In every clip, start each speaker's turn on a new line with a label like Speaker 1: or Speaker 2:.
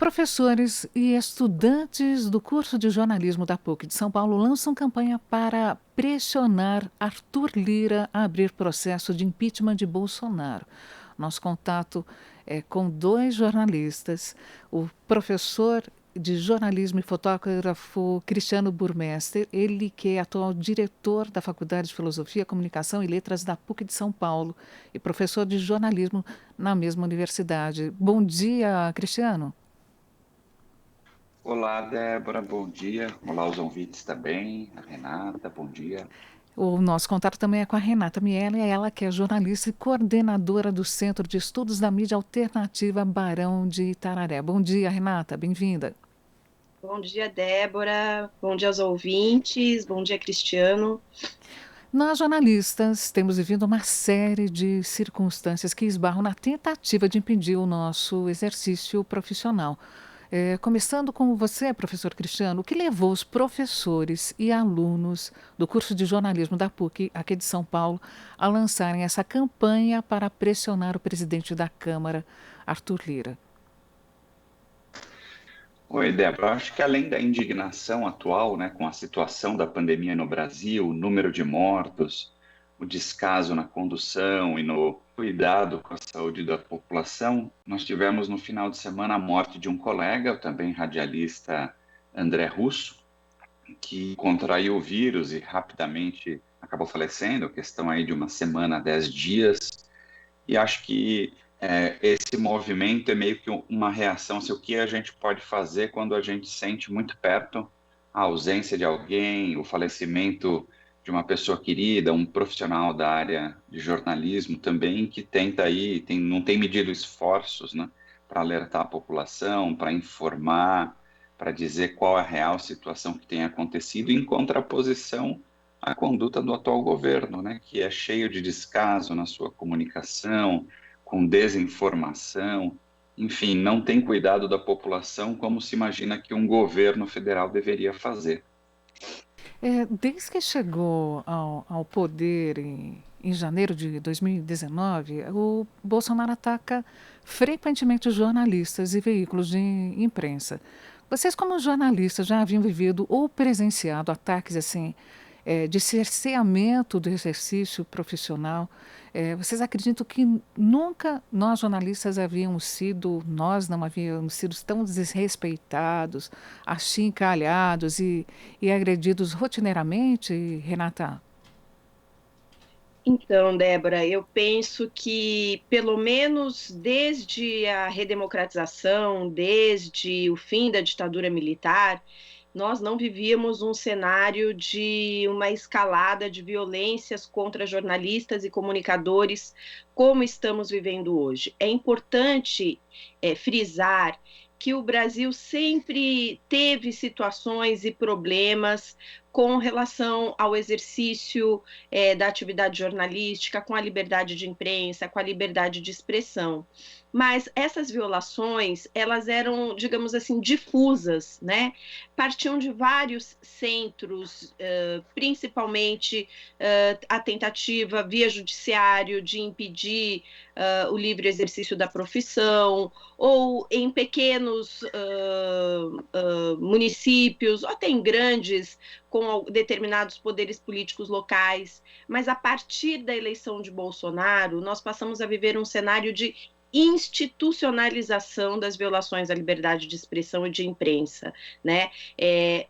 Speaker 1: Professores e estudantes do curso de jornalismo da PUC de São Paulo lançam campanha para pressionar Arthur Lira a abrir processo de impeachment de Bolsonaro. Nosso contato é com dois jornalistas, o professor de jornalismo e fotógrafo Cristiano Burmester, ele que é atual diretor da Faculdade de Filosofia, Comunicação e Letras da PUC de São Paulo e professor de jornalismo na mesma universidade. Bom dia, Cristiano.
Speaker 2: Olá, Débora, bom dia. Olá, os ouvintes também. A Renata, bom dia.
Speaker 1: O nosso contato também é com a Renata Miele, ela que é jornalista e coordenadora do Centro de Estudos da Mídia Alternativa Barão de Itararé. Bom dia, Renata, bem-vinda.
Speaker 3: Bom dia, Débora. Bom dia aos ouvintes. Bom dia, Cristiano.
Speaker 1: Nós, jornalistas, temos vivido uma série de circunstâncias que esbarram na tentativa de impedir o nosso exercício profissional. Começando com você, professor Cristiano, o que levou os professores e alunos do curso de jornalismo da PUC, aqui de São Paulo, a lançarem essa campanha para pressionar o presidente da Câmara, Arthur Lira?
Speaker 2: Oi, Débora. Acho que além da indignação atual, né, com a situação da pandemia no Brasil, o número de mortos, o descaso na condução e no cuidado com a saúde da população, nós tivemos no final de semana a morte de um colega, o também radialista André Russo, que contraiu o vírus e rapidamente acabou falecendo, questão aí de uma semana, 10 dias. E acho que esse movimento é meio que uma reação, assim, o que a gente pode fazer quando a gente sente muito perto a ausência de alguém, o falecimento de uma pessoa querida, um profissional da área de jornalismo também, que tenta aí, não tem medido esforços, né, para alertar a população, para informar, para dizer qual é a real situação que tem acontecido, em contraposição à conduta do atual governo, né, que é cheio de descaso na sua comunicação, com desinformação, enfim, não tem cuidado da população como se imagina que um governo federal deveria fazer.
Speaker 1: Desde que chegou ao poder em janeiro de 2019, o Bolsonaro ataca frequentemente os jornalistas e veículos de imprensa. Vocês, como jornalistas, já haviam vivido ou presenciado ataques assim, de cerceamento do exercício profissional? Vocês acreditam que nunca nós, jornalistas, nós não havíamos sido tão desrespeitados, achincalhados e agredidos rotineiramente, Renata?
Speaker 3: Então, Débora, eu penso que, pelo menos desde a redemocratização, desde o fim da ditadura militar, nós não vivíamos um cenário de uma escalada de violências contra jornalistas e comunicadores como estamos vivendo hoje. É importante frisar que o Brasil sempre teve situações e problemas com relação ao exercício da atividade jornalística, com a liberdade de imprensa, com a liberdade de expressão. Mas essas violações, elas eram, digamos assim, difusas, né? Partiam de vários centros, principalmente a tentativa via judiciário de impedir o livre exercício da profissão, ou em pequenos municípios, ou até em grandes, com determinados poderes políticos locais. Mas a partir da eleição de Bolsonaro, nós passamos a viver um cenário de institucionalização das violações à liberdade de expressão e de imprensa, né?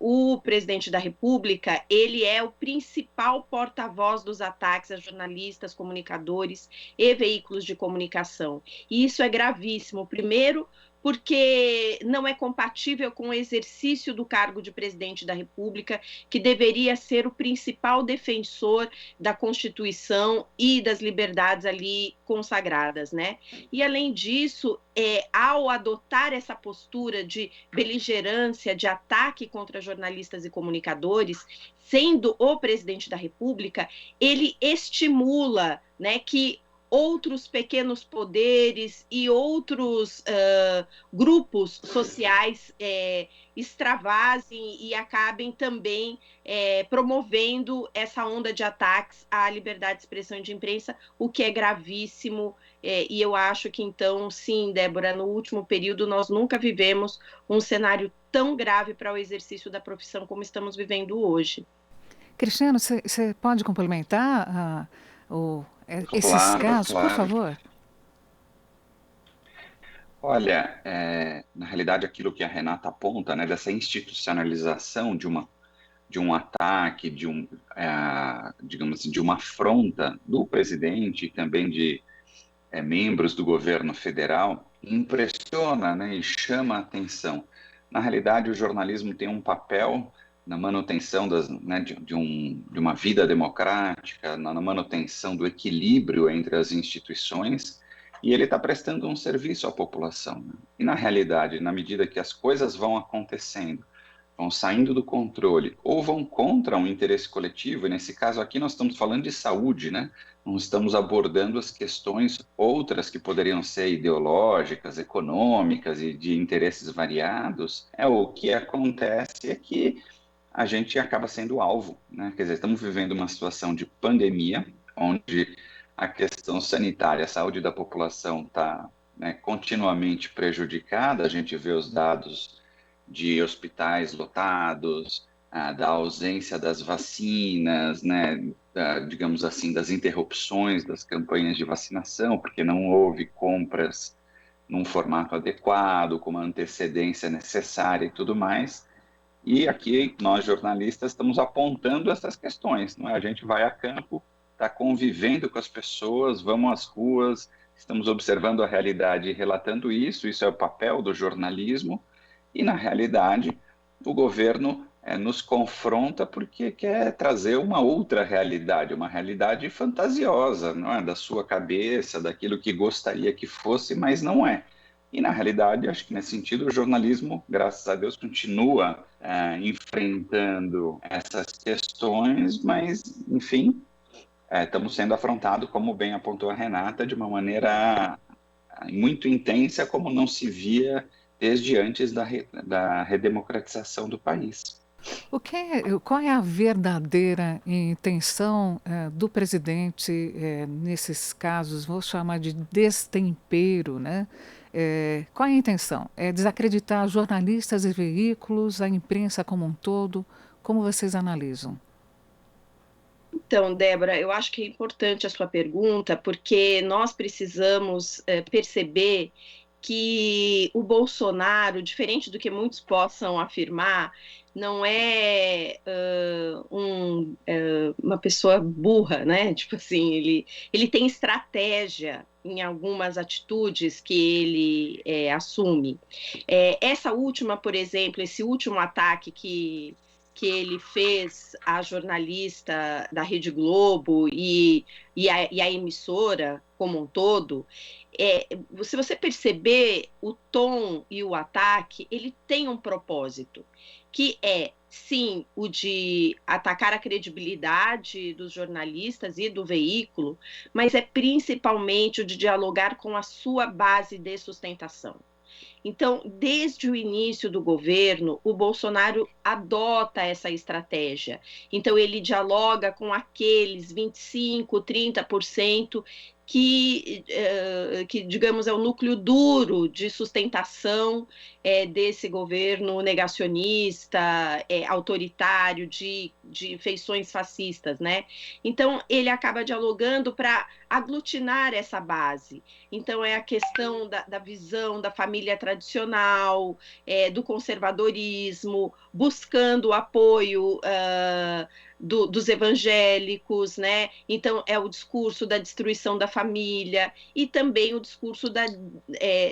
Speaker 3: O presidente da República, ele é o principal porta-voz dos ataques a jornalistas, comunicadores e veículos de comunicação. E isso é gravíssimo. Primeiro, porque não é compatível com o exercício do cargo de presidente da República, que deveria ser o principal defensor da Constituição e das liberdades ali consagradas, né? E, além disso, ao adotar essa postura de beligerância, de ataque contra jornalistas e comunicadores, sendo o presidente da República, ele estimula, né, que outros pequenos poderes e outros grupos sociais extravasem e acabem também promovendo essa onda de ataques à liberdade de expressão e de imprensa, o que é gravíssimo. E eu acho que, então, sim, Débora, no último período nós nunca vivemos um cenário tão grave para o exercício da profissão como estamos vivendo hoje.
Speaker 1: Cristiano, você pode complementar esses
Speaker 2: Claro,
Speaker 1: casos, por
Speaker 2: claro.
Speaker 1: favor?
Speaker 2: Olha, na realidade, aquilo que a Renata aponta, né, dessa institucionalização de um ataque, digamos assim, de uma afronta do presidente e também de membros do governo federal, impressiona, né, e chama a atenção. Na realidade, o jornalismo tem um papel na manutenção de uma vida democrática, na manutenção do equilíbrio entre as instituições, e ele está prestando um serviço à população. Né? E, na realidade, na medida que as coisas vão acontecendo, vão saindo do controle ou vão contra um interesse coletivo, e nesse caso aqui nós estamos falando de saúde, né? Não estamos abordando as questões outras que poderiam ser ideológicas, econômicas e de interesses variados. O que acontece é que a gente acaba sendo alvo, né? Quer dizer, estamos vivendo uma situação de pandemia, onde a questão sanitária, a saúde da população está, né, continuamente prejudicada. A gente vê os dados de hospitais lotados, da ausência das vacinas, né, digamos assim, das interrupções das campanhas de vacinação, porque não houve compras num formato adequado, com uma antecedência necessária e tudo mais. E aqui nós jornalistas estamos apontando essas questões, não é? A gente vai a campo, está convivendo com as pessoas, vamos às ruas, estamos observando a realidade e relatando isso. Isso é o papel do jornalismo. E, na realidade, o governo nos confronta porque quer trazer uma outra realidade, uma realidade fantasiosa, não é? Da sua cabeça, daquilo que gostaria que fosse, mas não é. E, na realidade, acho que nesse sentido, o jornalismo, graças a Deus, continua enfrentando essas questões, mas, enfim, estamos sendo afrontados, como bem apontou a Renata, de uma maneira muito intensa, como não se via desde antes da redemocratização do país.
Speaker 1: Qual é a verdadeira intenção do presidente nesses casos, vou chamar de destempero, né? Qual é a intenção? É desacreditar jornalistas e veículos, a imprensa como um todo? Como vocês analisam?
Speaker 3: Então, Débora, eu acho que é importante a sua pergunta, porque nós precisamos perceber que o Bolsonaro, diferente do que muitos possam afirmar, não é uma pessoa burra, né? Tipo assim, ele tem estratégia em algumas atitudes que ele assume. Essa última, por exemplo, esse último ataque que ele fez à jornalista da Rede Globo e a emissora como um todo, se você perceber o tom e o ataque, ele tem um propósito, que é, sim, o de atacar a credibilidade dos jornalistas e do veículo, mas é principalmente o de dialogar com a sua base de sustentação. Então, desde o início do governo, o Bolsonaro adota essa estratégia. Então, ele dialoga com aqueles 25%, 30% que, digamos, é o núcleo duro de sustentação desse governo negacionista, autoritário, de feições fascistas, né? Então, ele acaba dialogando para aglutinar essa base. Então, é a questão da visão da família tradicional, do conservadorismo, buscando o apoio dos evangélicos, né? Então, é o discurso da destruição da família e também o discurso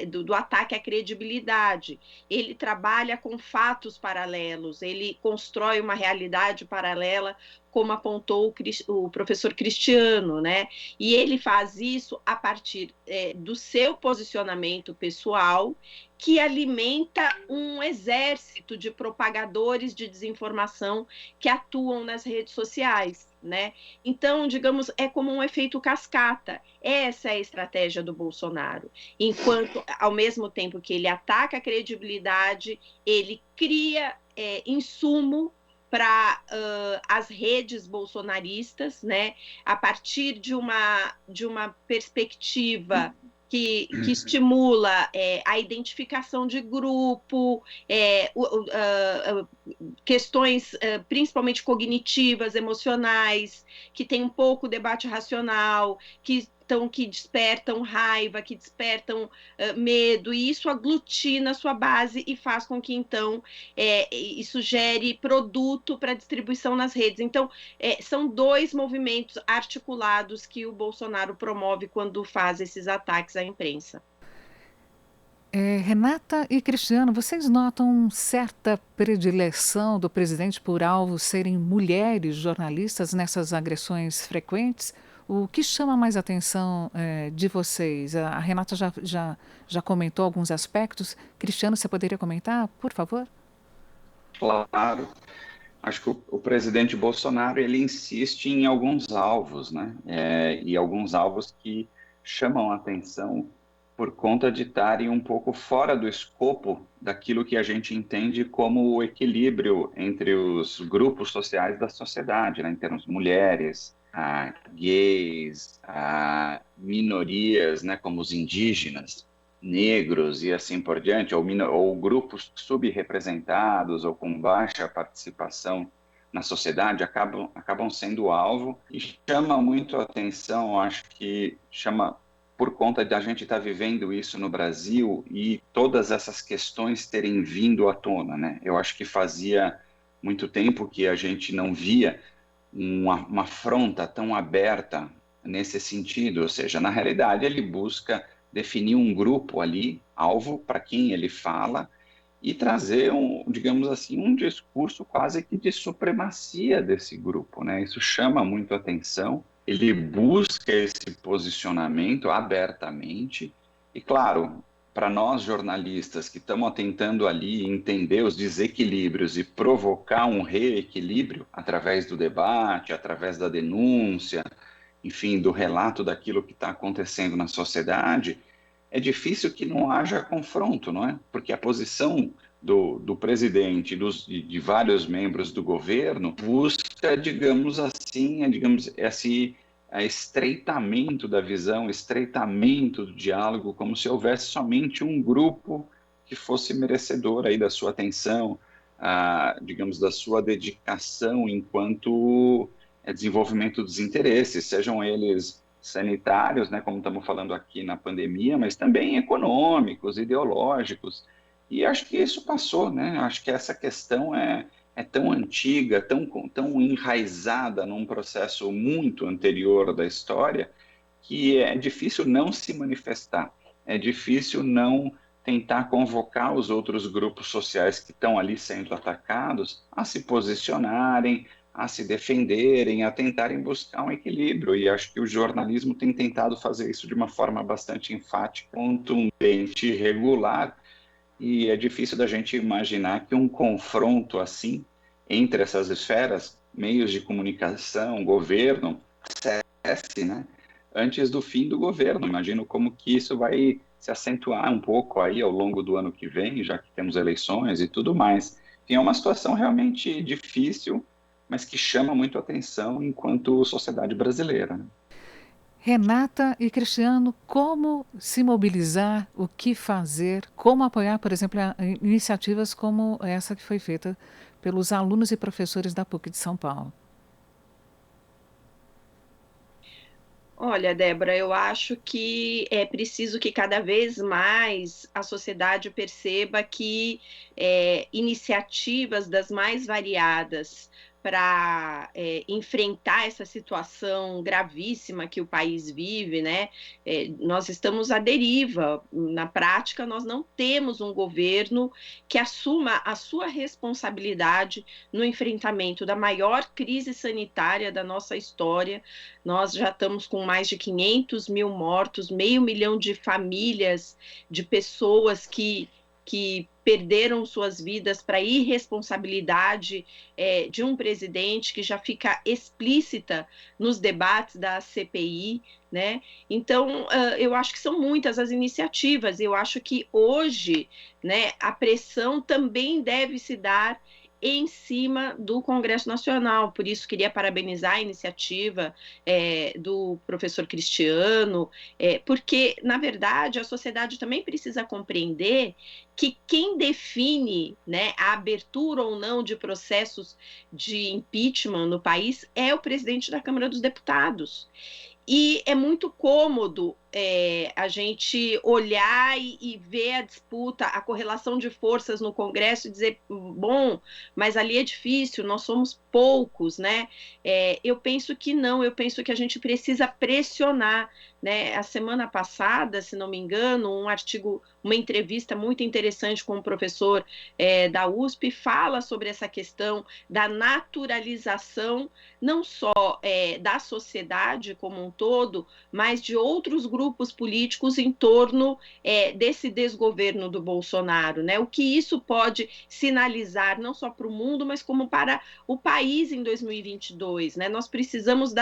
Speaker 3: do ataque à credibilidade. Ele trabalha com fatos paralelos, ele constrói uma realidade paralela como apontou o professor Cristiano, né? E ele faz isso a partir do seu posicionamento pessoal, que alimenta um exército de propagadores de desinformação que atuam nas redes sociais, né? Então, digamos, é como um efeito cascata. Essa é a estratégia do Bolsonaro. Enquanto, ao mesmo tempo que ele ataca a credibilidade, ele cria insumo para as redes bolsonaristas, né? A partir de uma perspectiva que estimula a identificação de grupo, questões principalmente cognitivas, emocionais, que tem um pouco debate racional, que despertam raiva, que despertam medo, e isso aglutina a sua base e faz com que, então, isso gere produto para distribuição nas redes. Então, são dois movimentos articulados que o Bolsonaro promove quando faz esses ataques à imprensa.
Speaker 1: Renata e Cristiano, vocês notam certa predileção do presidente por alvos serem mulheres jornalistas nessas agressões frequentes? O que chama mais atenção de vocês? A Renata já comentou alguns aspectos. Cristiano, você poderia comentar, por favor?
Speaker 2: Claro. Acho que o presidente Bolsonaro ele insiste em alguns alvos, né? E alguns alvos que chamam a atenção por conta de estarem um pouco fora do escopo daquilo que a gente entende como o equilíbrio entre os grupos sociais da sociedade, né? Em termos de mulheres, gays, minorias, né? Como os indígenas, negros e assim por diante, ou grupos subrepresentados ou com baixa participação na sociedade, acabam sendo alvo e chama muito a atenção, acho que chama por conta de a gente estar vivendo isso no Brasil e todas essas questões terem vindo à tona, né? Eu acho que fazia muito tempo que a gente não via uma afronta tão aberta nesse sentido, ou seja, na realidade ele busca definir um grupo ali, alvo para quem ele fala, e trazer digamos assim, um discurso quase que de supremacia desse grupo, né? Isso chama muito atenção. Ele busca esse posicionamento abertamente e, claro, para nós jornalistas que estamos tentando ali entender os desequilíbrios e provocar um reequilíbrio através do debate, através da denúncia, enfim, do relato daquilo que está acontecendo na sociedade, é difícil que não haja confronto, não é? Porque a posição do presidente e de vários membros do governo busca, digamos assim, esse estreitamento da visão, estreitamento do diálogo, como se houvesse somente um grupo que fosse merecedor aí da sua atenção, digamos, da sua dedicação enquanto desenvolvimento dos interesses, sejam eles sanitários, né, como estamos falando aqui na pandemia, mas também econômicos, ideológicos. E acho que isso passou, né? Acho que essa questão é tão antiga, tão enraizada num processo muito anterior da história, que é difícil não se manifestar, é difícil não tentar convocar os outros grupos sociais que estão ali sendo atacados a se posicionarem, a se defenderem, a tentarem buscar um equilíbrio. E acho que o jornalismo tem tentado fazer isso de uma forma bastante enfática, contundente e regular. E é difícil da gente imaginar que um confronto assim entre essas esferas, meios de comunicação, governo, cesse, né, antes do fim do governo. Imagino como que isso vai se acentuar um pouco aí ao longo do ano que vem, já que temos eleições e tudo mais. Enfim, é uma situação realmente difícil, mas que chama muito a atenção enquanto sociedade brasileira, né?
Speaker 1: Renata e Cristiano, como se mobilizar, o que fazer, como apoiar, por exemplo, iniciativas como essa que foi feita pelos alunos e professores da PUC de São Paulo?
Speaker 3: Olha, Débora, eu acho que é preciso que cada vez mais a sociedade perceba que iniciativas das mais variadas enfrentar essa situação gravíssima que o país vive, né? Nós estamos à deriva. Na prática, nós não temos um governo que assuma a sua responsabilidade no enfrentamento da maior crise sanitária da nossa história. Nós já estamos com mais de 500 mil mortos, 500 mil de famílias, de pessoas que perderam suas vidas para irresponsabilidade de um presidente, que já fica explícita nos debates da CPI, né? Então, eu acho que são muitas as iniciativas. Eu acho que hoje, né, a pressão também deve se dar em cima do Congresso Nacional. Por isso, queria parabenizar a iniciativa do professor Cristiano, porque, na verdade, a sociedade também precisa compreender que quem define, né, a abertura ou não de processos de impeachment no país é o presidente da Câmara dos Deputados. E é muito cômodo a gente olhar e ver a disputa, a correlação de forças no Congresso e dizer, bom, mas ali é difícil, nós somos poucos, né? Eu penso que não, eu penso que a gente precisa pressionar, né? A semana passada, se não me engano, um artigo, uma entrevista muito interessante com um professor da USP fala sobre essa questão da naturalização, não só da sociedade como um todo, mas de outros grupos políticos em torno desse desgoverno do Bolsonaro, né? O que isso pode sinalizar não só para o mundo, mas como para o país em 2022, né? Nós precisamos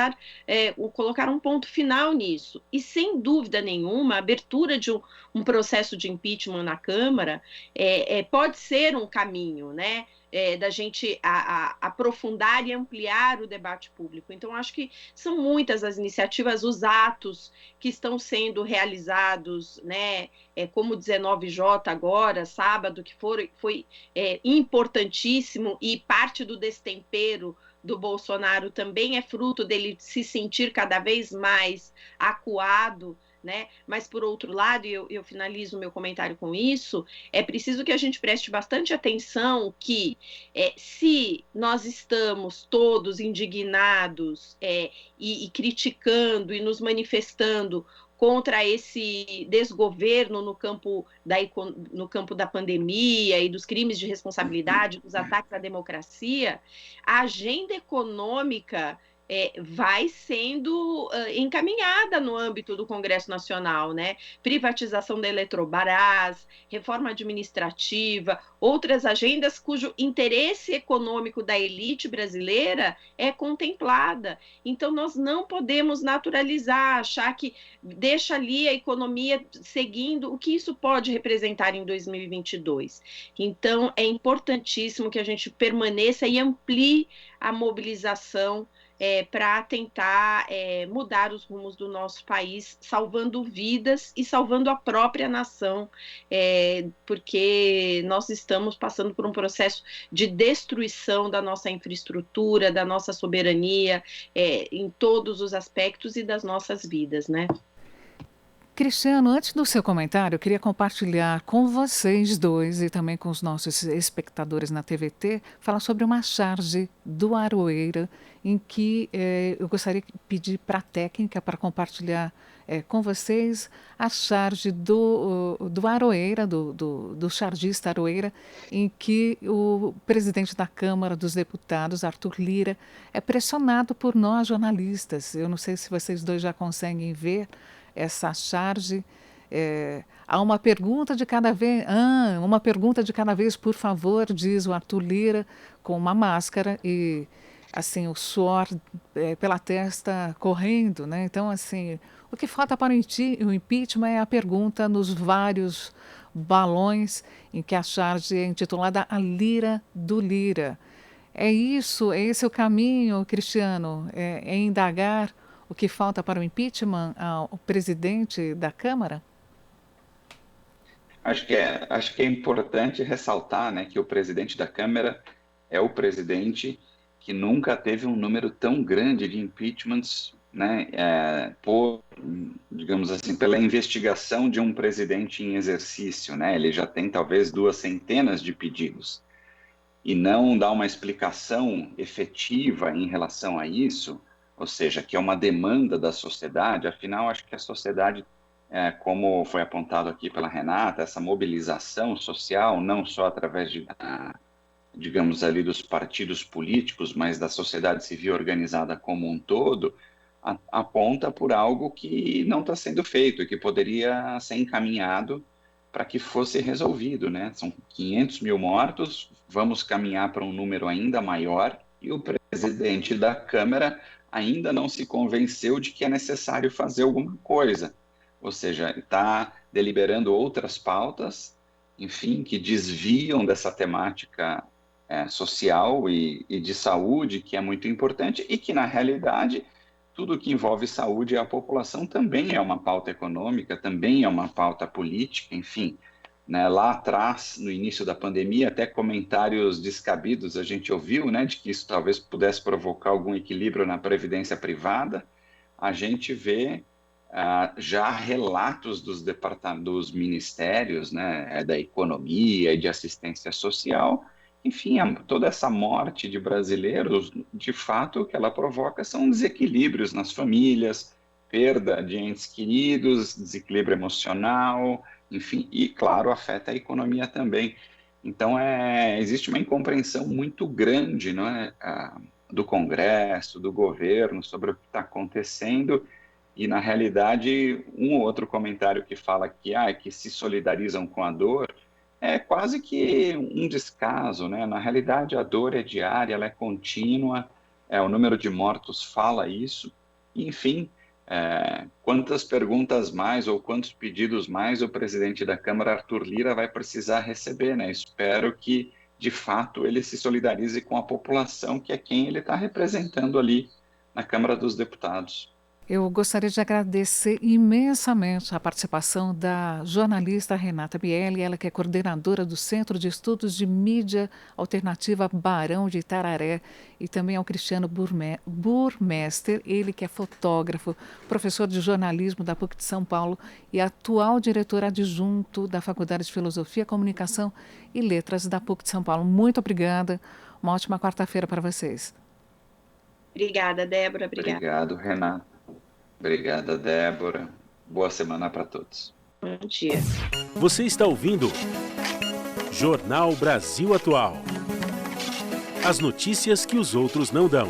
Speaker 3: colocar um ponto final nisso. E, sem dúvida nenhuma, a abertura de um processo de impeachment na Câmara pode ser um caminho, né? Da gente aprofundar e ampliar o debate público. Então, acho que são muitas as iniciativas, os atos que estão sendo realizados, né? Como o 19J agora, sábado, que foi importantíssimo, e parte do destempero do Bolsonaro também é fruto dele se sentir cada vez mais acuado, né? Mas, por outro lado, e eu finalizo o meu comentário com isso, é preciso que a gente preste bastante atenção que se nós estamos todos indignados e criticando e nos manifestando contra esse desgoverno no campo da pandemia e dos crimes de responsabilidade, dos ataques à democracia, a agenda econômica vai sendo encaminhada no âmbito do Congresso Nacional, né? Privatização da Eletrobras, reforma administrativa, outras agendas cujo interesse econômico da elite brasileira é contemplada. Então, nós não podemos naturalizar, achar que deixa ali a economia seguindo, o que isso pode representar em 2022. Então, é importantíssimo que a gente permaneça e amplie a mobilização para tentar mudar os rumos do nosso país, salvando vidas e salvando a própria nação, porque nós estamos passando por um processo de destruição da nossa infraestrutura, da nossa soberania, em todos os aspectos, e das nossas vidas, né?
Speaker 1: Cristiano, antes do seu comentário, eu queria compartilhar com vocês dois e também com os nossos espectadores na TVT, falar sobre uma charge do Aroeira, em que eu gostaria de pedir para a técnica para compartilhar com vocês a charge do Aroeira, do chargista Aroeira, em que o presidente da Câmara dos Deputados, Arthur Lira, é pressionado por nós jornalistas. Eu não sei se vocês dois já conseguem ver essa charge. Há uma pergunta de cada vez, uma pergunta de cada vez, por favor, diz o Arthur Lira, com uma máscara e assim o suor pela testa correndo, né? Então, assim, o que falta para o impeachment é a pergunta nos vários balões em que a charge é intitulada A Lira do Lira. É isso, esse o caminho, Cristiano, é indagar o que falta para o impeachment ao presidente da Câmara?
Speaker 2: Acho que é importante ressaltar, né, que o presidente da Câmara é o presidente que nunca teve um número tão grande de impeachments, né, digamos assim, pela investigação de um presidente em exercício, né? Ele já tem talvez 200 de pedidos. e não dar uma explicação efetiva em relação a isso, ou seja, que é uma demanda da sociedade, afinal, acho que a sociedade, como foi apontado aqui pela Renata, essa mobilização social, não só através digamos ali, dos partidos políticos, mas da sociedade civil organizada como um todo, aponta por algo que não está sendo feito e que poderia ser encaminhado para que fosse resolvido, né? São 500 mil mortos, vamos caminhar para um número ainda maior e o presidente da Câmara ainda não se convenceu de que é necessário fazer alguma coisa, ou seja, está deliberando outras pautas, enfim, que desviam dessa temática social e de saúde, que é muito importante e que, na realidade, tudo que envolve saúde e a população também é uma pauta econômica, também é uma pauta política, enfim. Né, lá atrás, no início da pandemia, até comentários descabidos a gente ouviu, né, de que isso talvez pudesse provocar algum equilíbrio na previdência privada. A gente vê já relatos dos ministérios, né, da economia e de assistência social. Enfim, toda essa morte de brasileiros, de fato, o que ela provoca são desequilíbrios nas famílias, perda de entes queridos, desequilíbrio emocional, enfim, e, claro, afeta a economia também. Então, existe uma incompreensão muito grande, não é, do Congresso, do governo, sobre o que está acontecendo, e, na realidade, um ou outro comentário que fala que se solidarizam com a dor, é quase que um descaso, né? Na realidade, a dor é diária, ela é contínua, o número de mortos fala isso, enfim, quantas perguntas mais ou quantos pedidos mais o presidente da Câmara, Arthur Lira, vai precisar receber, né? Espero que, de fato, ele se solidarize com a população, que é quem ele está representando ali na Câmara dos Deputados.
Speaker 1: Eu gostaria de agradecer imensamente a participação da jornalista Renata Bieli, ela que é coordenadora do Centro de Estudos de Mídia Alternativa Barão de Itararé, e também ao Cristiano Burmester, ele que é fotógrafo, professor de jornalismo da PUC de São Paulo e atual diretor adjunto da Faculdade de Filosofia, Comunicação e Letras da PUC de São Paulo. Muito obrigada, uma ótima quarta-feira para vocês.
Speaker 3: Obrigada, Débora.
Speaker 2: Obrigado, Renata. Obrigada, Débora. Boa semana para todos.
Speaker 3: Bom dia.
Speaker 4: Você está ouvindo Jornal Brasil Atual. As notícias que os outros não dão.